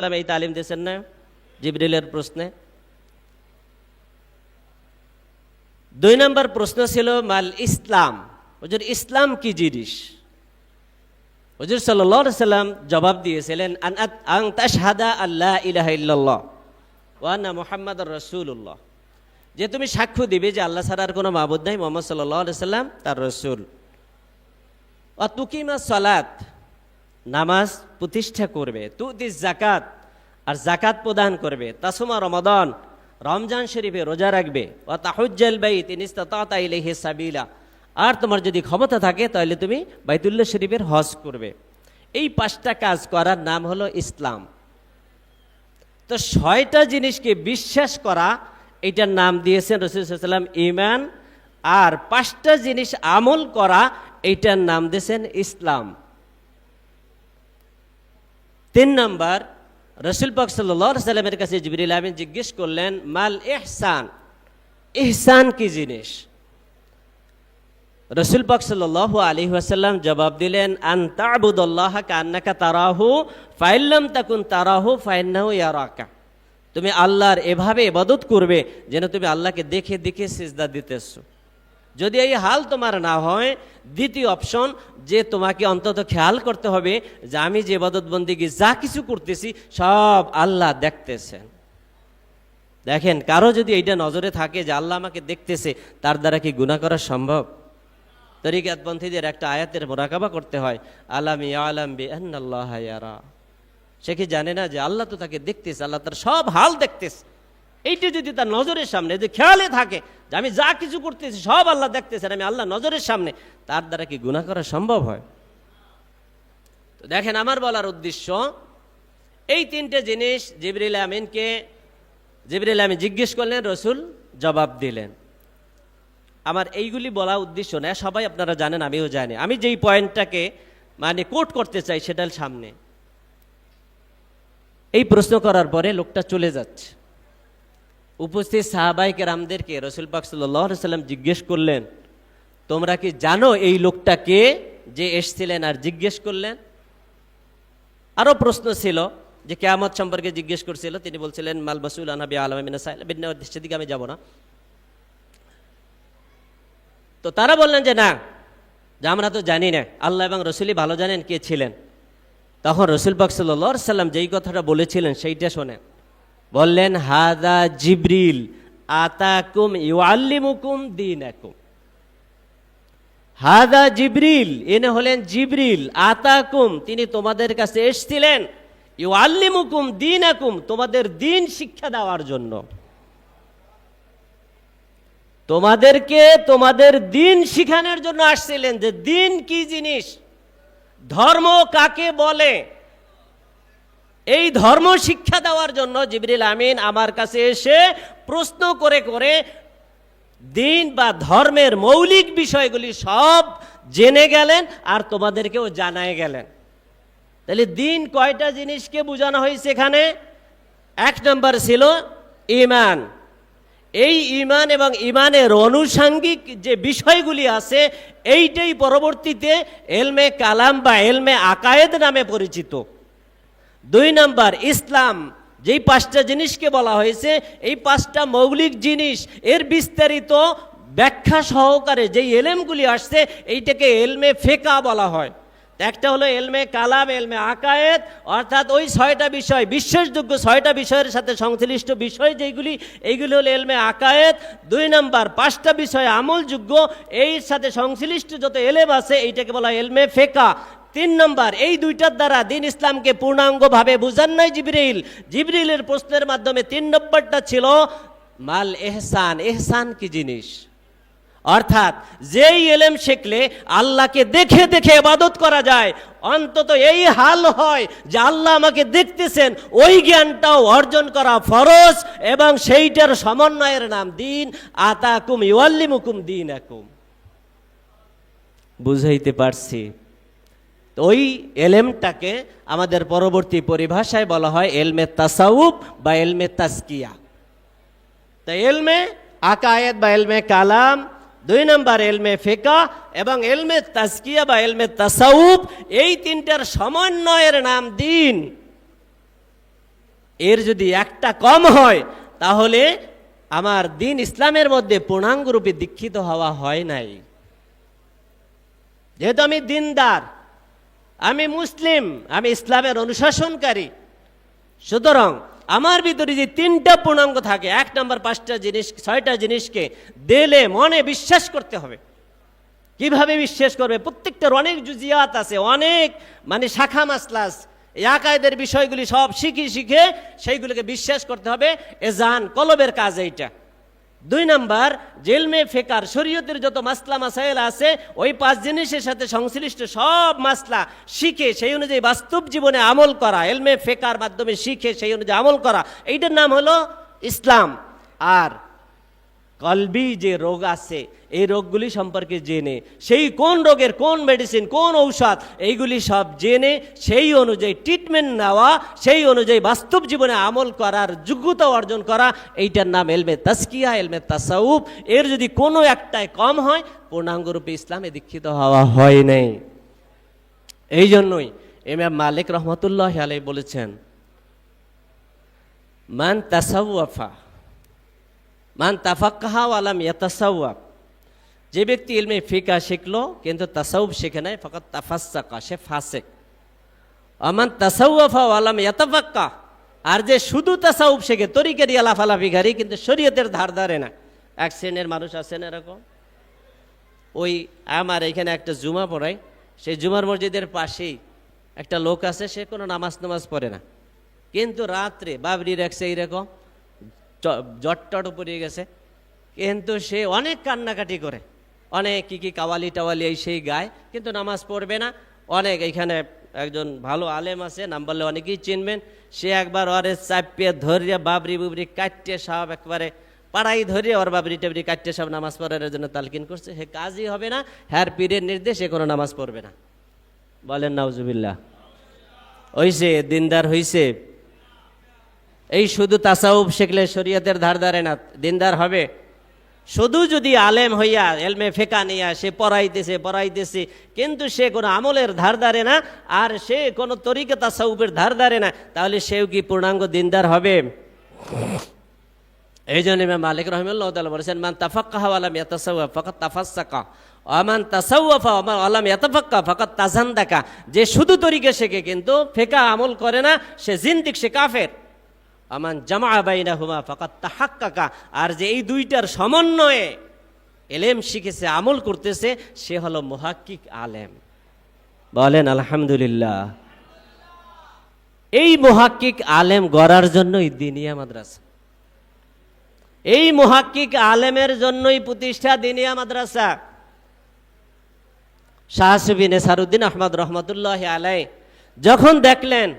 এই তালিম দিয়েছেন না জিবরিলের প্রশ্নে। 2 নম্বর প্রশ্ন ছিল মাল ইসলাম, হুজুর ইসলাম কি জিনিস? হুজুর সাল্লাল্লাহু আলাইহি সাল্লাম জবাব দিয়েছিলেন আন তাশহাদা আল্লা ইলাহা ইল্লাল্লাহ ওয়া আন্না মুহাম্মাদুর রাসূলুল্লাহ, যে তুমি সাক্ষ্য দিবে যে আল্লাহ ছাড়া আর কোনো মাবুদ নাই, মুহাম্মদ সাল্লাল্লাহু আলাইহি সাল্লাম তার রাসূল। ওয়া তুকিমাস সালাত, নামাজ প্রতিষ্ঠা করবে, তুদিস যাকাত, আর যাকাত প্রদান করবে, তাসুমা রমাদান, রমজান শরীফে রোজা রাখবে, ওয়া তাহুজ্জাল বাইত ইন ইসতাতা ইলাইহি সাবিলা, আর তোমার যদি ক্ষমতা থাকে তাহলে তুমি বাইতুল্লাহ শরীফের হজ করবে। এই 5টা কাজ করার নাম হলো ইসলাম। তো 6টা জিনিসকে বিশ্বাস করা, এইটার নাম দিয়েছেন রাসূল সাল্লাল্লাহু আলাইহি ওয়াসাল্লাম ঈমান, আর 5টা জিনিস আমল করা, এইটার নাম দিয়েছেন ইসলাম। 3 নম্বর, রাসূল পাক সাল্লাল্লাহু আলাইহি ওয়াসাল্লামের কাছে জিবরিল আমিন জিজ্ঞেস করলেন মাল ইহসান, ইহসান কি জিনিস? রাসূল পাক সাল্লাল্লাহু আলাইহি ওয়াসাল্লাম জবাব দিলেন আন তা'বুদাল্লাহা কান্নাকা তারাহু ফাইন লাম তাকুন তারাহু ফাইন্নাহু ইয়ারাকা, তুমি আল্লাহর এভাবে ইবাদত করবে যেন তুমি আল্লাহকে দেখে দেখে সিজদা দিতেছো। যদি এই হাল তোমার না হয়, দ্বিতীয় অপশন যে তোমাকে অন্তত খেয়াল করতে হবে যে আমি যে ইবাদত বন্দেগী যা কিছু করতেছি সব আল্লাহ দেখতেছেন। দেখেন, কারো যদি এইটা নজরে থাকে যে আল্লাহ আমাকে দেখতেছে, তার দ্বারা কি গুনাহ করা সম্ভব? তরিকাতপন্থীদের একটা আয়াতের মুরাকাবা করতে হয়, আলাম ইয়ালাম বিআন্নাল্লাহ ইয়ারা, সে কি জানে না যে আল্লাহ তো তাকে দেখতেছে, আল্লাহ তার সব হাল দেখতেছে। এইটা যদি তার নজরের সামনে যে খেয়ালে থাকে যে আমি যা কিছু করতেছি সব আল্লাহ দেখতেছেন, আমি আল্লাহ নজরের সামনে, তার দ্বারা কি গুনাহ করা সম্ভব হয়? তো দেখেন, আমার বলার উদ্দেশ্য এই 3টে জিনিস জিবরিল আমিন জিজ্ঞেস করলেন, রাসূল জবাব দিলেন। আমার এইগুলি বলা উদ্দেশ্য না, সবাই আপনারা জানেন, আমিও জানি। আমি যেই পয়েন্টটাকে মানে কোট করতে চাই সেটার সামনে এই প্রশ্ন করার পরে লোকটা চলে যাচ্ছে। উপস্থিত সাহাবায়ে কেরামদেরকে রাসূল পাক সাল্লাল্লাহু আলাইহি ওয়াসাল্লাম জিজ্ঞেস করলেন, তোমরা কি জানো এই লোকটা কে যে এসেছিলেন? আর জিজ্ঞেস করলেন। আরো প্রশ্ন ছিল যে কিয়ামত সম্পর্কে জিজ্ঞেস করছিল, তিনি বলছিলেন মাল মাসউল আন বিআলাম মিনাস সাইল, সেদিকে আমি যাব না। তো তারা বললেন যে না, যে আমরা তো জানি না, আল্লাহ এবং রাসূলই ভালো জানেন কে ছিলেন। তখন রাসূল পাক সাল্লাল্লাহু আলাইহি ওয়াসাল্লাম যেই কথাটা বলেছিলেন সেইটা শোনেন। বললেন হাদা জিবরিল আতাকুম ইউআল্লিমুকুম দীনাকুম, হাদা জিবরিল, এনে হলেন জিবরিল, আতাকুম, তিনি তোমাদের কাছে এসেছিলেন, ইউআল্লিমুকুম দীনাকুম, তোমাদের দ্বীন শিক্ষা দেওয়ার জন্য, তোমাদেরকে তোমাদের দ্বীন শিখানোর জন্য আসছিলেন, যে দ্বীন কি জিনিস, ধর্ম কাকে বলে, এই ধর্ম শিক্ষা দেওয়ার জন্য জিবরিল আমিন আমার কাছে এসে প্রশ্ন করে করে দ্বীন বা ধর্মের মৌলিক বিষয়গুলি সব জেনে গেলেন আর তোমাদেরকেও জানায় গেলেন। তাহলে দ্বীন কয়টা জিনিসকে বোঝানো হয়েছে এখানে? 1 নম্বর ছিল ঈমান। এই ঈমান এবং ঈমানের আনুষঙ্গিক যে বিষয়গুলি আছে, এইটাই পরবর্তীতে এলমে কালাম বা এলমে আকায়েদ নামে পরিচিত। 2 নম্বর ইসলাম, যেই 5টা জিনিসকে বলা হয়েছে, এই 5টা মৌলিক জিনিস, এর বিস্তারিত ব্যাখ্যা সহকারে যেই এলেমগুলি আসছে, এইটাকে এলমে ফিকহ বলা হয়। একটা হলো এলমে কালাম, এলমে আকায়েদ, অর্থাৎ ওই 6টা বিষয়, বিশ্বাসযোগ্য 6টা বিষয়ের সাথে সংশ্লিষ্ট বিষয় যেগুলি, এইগুলি হলো এলমে আকায়েদ। 2 নম্বর 5টা বিষয় আমলযোগ্য, এর সাথে সংশ্লিষ্ট যত এলেম আছে এইটাকে বলা হয় এলমে ফিকহ। 3 নম্বর, এই 2টার দ্বারা দ্বীন ইসলামকে পূর্ণাঙ্গভাবে বুঝান নাই জিবরিল। জিবরিলের প্রশ্নের মাধ্যমে 3 নম্বরটা ছিল মাল ইহসান, ইহসান কি জিনিস? অর্থাৎ যেই এলেম শিখলে আল্লাহকে দেখে দেখে ইবাদত করা যায়, অন্তত এই হাল হয় যে আল্লাহ আমাকে দেখতেছেন, ওই জ্ঞানটাও অর্জন করা ফরজ, এবং সেইটার সমন্বয়ের নাম দ্বীন। আতাকুম ইউআল্লিমুকুম দীনাকুম। বুঝাইতে পারছি? ওই এলেমটাকে আমাদের পরবর্তী পরিভাষায় বলা হয় এলমে তাসাউফ বা এলমে তাজকিয়া। তাই এলমে আকায়েদ বা এলমে কালাম, 2 নম্বর এলমে ফিকহ এবং এলমে তাজকিয়া বা এলমে তাসাউফ, এই 3টার সমন্বয়ের নাম দ্বীন। এর যদি একটা কম হয় তাহলে আমার দিন ইসলামের মধ্যে পূর্ণাঙ্গ রূপে দীক্ষিত হওয়া হয় নাই। যেহেতু আমি দিনদার, আমি মুসলিম, আমি ইসলামের অনুশাসনকারী, সুতরাং আমার ভিতরে যে তিনটা পূর্ণাঙ্গ থাকে, 1 নম্বর 5টা জিনিস 6টা জিনিসকে দিলে মনে বিশ্বাস করতে হবে। কিভাবে বিশ্বাস করবে? প্রত্যেকটার অনেক জুজিয়াত আছে, অনেক শাখা মাসলা আছে। এই আকায়েদের বিষয়গুলি সব শিখে সেইগুলোকে বিশ্বাস করতে হবে। এজান কলবের কাজ এইটা। 2 নম্বর, ইলমে ফিকহ শরীয়তের যত মাসলা মাসাইল আছে ওই 5 জিনিসের সাথে সংশ্লিষ্ট সব মাসলা শিখে সেই অনুযায়ী বাস্তব জীবনে আমল করা, ইলমে ফিকহর মাধ্যমে শিখে সেই অনুযায়ী আমল করা, এইটার নাম হলো ইসলাম। আর কলবি যে রোগ আছে এই রোগগুলি সম্পর্কে জেনে সেই কোন রোগের কোন মেডিসিন কোন ঔষধ এইগুলি সব জেনে সেই অনুযায়ী ট্রিটমেন্ট নেওয়া, সেই অনুযায়ী বাস্তব জীবনে আমল করার যোগ্যতা অর্জন করা, এইটার নাম ইলমে তাজকিয়া, ইলমে তাসাউফ। এর যদি কোনো একটাই কম হয় পূর্ণাঙ্গরূপে ইসলামে দীক্ষিত হওয়া হয় নাই। এই জন্যই ইমাম মালিক রহমতুল্লাহ আলাইহি বলেছেন, মান তাসাওয়াফা মান তাফাক্কাহা ওয়া লাম ইয়াতাসাওয়াব, যে ব্যক্তি ইলমে ফিকহ শিখলো কিন্তু তাসাউফ শিখে নাই, ফাকাত তাফাসসাকা, সে ফাসিক। আমান তাসাওয়াফা ওয়া লাম ইয়াতাফাক্কা, আর যে শুধু তাসাউফ শিখে তরিকারি আলাফালাফি গারি কিন্তু শরীয়তের ধার ধারে না। এক শ্রেণীর মানুষ আছেন এরকম। ওই আমার এখানে একটা জুমা পড়াই, সেই জুমার মসজিদের পাশেই একটা লোক আছে, সে কোনো নামাজ পড়ে না, কিন্তু রাত্রে বাবরি রাখছে এইরকম জটটট পড়িয়ে গেছে, কিন্তু সে অনেক কান্নাকাটি করে, অনেক কি কাওয়ালি টাওয়ালি এই সেই গায়, কিন্তু নামাজ পড়বে না। অনেক এখানে একজন ভালো আলেম আছে, নাম বললে অনেকেই চিনবেন। সে একবার ওরে চাপিয়ে ধরিয়া বাবরি বুবরি কাটতে সব একবারে পাড়াই ধরিয়ে ওর বাবরি টাবরি কাটতে সব নামাজ পড়ার জন্য তালকিন করছে। সে কাজই হবে না, হ্যার পীরের নির্দেশে কোনো নামাজ পড়বে না। বলেন নাউজুবিল্লাহ। হইছে দিনদার হইছে। এই শুধু তাসাউফ শিখলে শরীয়তের ধার ধারে না, দিনদার হবে। শুধু যদি আলেম হইয়া ইলমে ফিকহ নিয়া সে পড়াইতেছে কিন্তু সে কোনো আমলের ধার ধারে না, আর সে কোনো তরিকা তাসাউফের ধার ধারে না, তাহলে সেও কি পূর্ণাঙ্গ দিনদার হবে? এই জন্য ইমাম মালিক রাহিমাহুল্লাহ তাআলা বলেছেন, মান তাফাক্কাহা ওয়া লাম ইয়াতাসাওয়াব ফাকাত তাফাসসাকা, ওয়া মান তাসাওয়াফা ওয়া লাম ইয়াতাফাক্কা ফাকাত তাজান্দাকা। যে শুধু তরিকা শেখে কিন্তু ফিকহ আমল করে না, সে জিন্দিক, সে কাফের। আমান জামা বাইনাহুমা ফাকাত তাহাক্কাকা, আর যে এই দুইটার সমন্বয়ে ইলম শিখেছে আমল করতেছে সে হলো মুহাক্কিক আলেম। বলেন আলহামদুলিল্লাহ। এই মুহাক্কিক আলেম গড়ার জন্যই দিনিয়া মাদ্রাসা, এই মুহাক্কিক আলেমের জন্যই প্রতিষ্ঠা দিনিয়া মাদ্রাসা। শাহ সুফি নেসারউদ্দিন আহমদ রহমতুল্লাহ আলাইহি যখন দেখলেন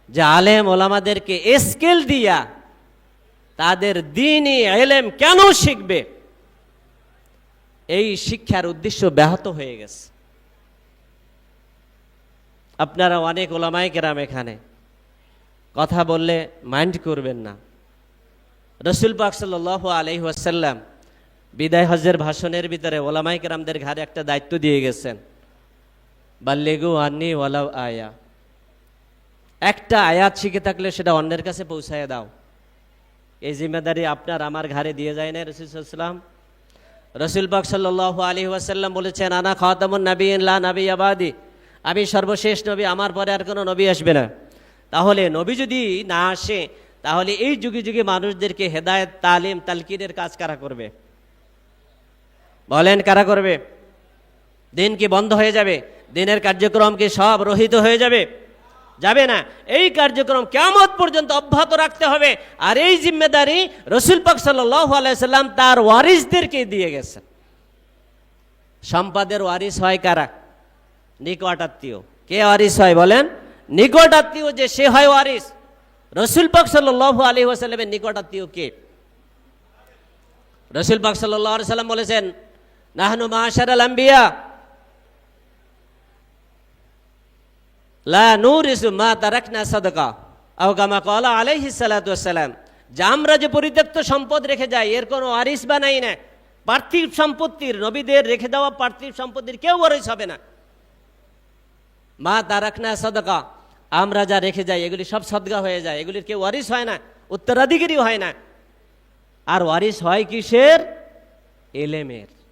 যে আলেম ওলামাদেরকে স্কেল দিয়া তাদের দ্বীনি ইলম কেন শিখবে, এই শিক্ষার উদ্দেশ্য ব্যাহত হয়ে গেছে। আপনারা অনেক ওলামায়ে কেরাম এখানে কথা বললে মাইন্ড করবেন না। রাসূল পাক সাল্লাল্লাহু আলাইহি ওয়াসাল্লাম বিদায় হজের ভাষণের ভিতরে ওলামায়ে কেরামদের ঘাড়ে একটা দায়িত্ব দিয়ে গেছেন, বাল্লিগু আন্নি ওয়ালাউ আয়া। একটা আয়াত শিখে থাকলে সেটা অন্যের কাছে পৌঁছায় দাও। এই জিম্মেদারি আপনার আমার ঘাড়ে দিয়ে যায় না রাসূল সাল্লাল্লাহু আলাইহি ওয়াসাল্লাম? রাসূল পাক সাল্লাল্লাহু আলাইহি ওয়াসাল্লাম বলেছেন, আনা খাতামুন নাবিয়্যিন লা নাবিয়্যা বাদি, আমি সর্বশেষ নবী, আমার পরে আর কোনো নবী আসবে না। তাহলে নবী যদি না আসে তাহলে এই যুগে যুগে মানুষদেরকে হেদায়েত, তালিম, তালকিনের কাজ কারা করবে? বলেন কারা করবে? দিন কি বন্ধ হয়ে যাবে? দিনের কার্যক্রম কি সব রহিত হয়ে যাবে? যাবে না। এই কার্যক্রম কিয়ামত পর্যন্ত অব্যাহত রাখতে হবে। আর এই জিম্মেদারি রাসূল পাক সাল্লাল্লাহু আলাইহি সাল্লাম তার ওয়ারিসদেরকে দিয়ে গেছেন। সম্পদের ওয়ারিস হয় কারা? নিকট আত্মীয়। কে ওয়ারিস হয় বলেন? নিকট আত্মীয়, যে সে হয় ওয়ারিস। রাসূল পাক সাল্লাল্লাহু আলাইহি ওয়াসাল্লামের নিকট আত্মীয় কে? রাসূল পাক সাল্লাল্লাহু আলাইহি সাল্লাম বলেছেন, নাহনু মাশারাল আম্বিয়া লা নুরিসু মা তারাকনা সাদাকা আও কামা ক্বালা আলাইহিস সালাতু ওয়াসসালাম। যে আমরা যে পরিত্যক্ত সম্পদ রেখে যাই এর কোনো ওয়ারিস বানাই না। পার্থিব সম্পত্তির, নবীদের রেখে দেওয়া পার্থিব সম্পত্তির কেউ ওয়ারিস হবে না। মা তারাকনা সাদাকা, আমরা যা রেখে যাই এগুলি সব সদগা হয়ে যায়, এগুলির কেউ ওয়ারিস হয় না, উত্তরাধিকারী হয় না। আর ওয়ারিস হয় কিসের? এলেমের।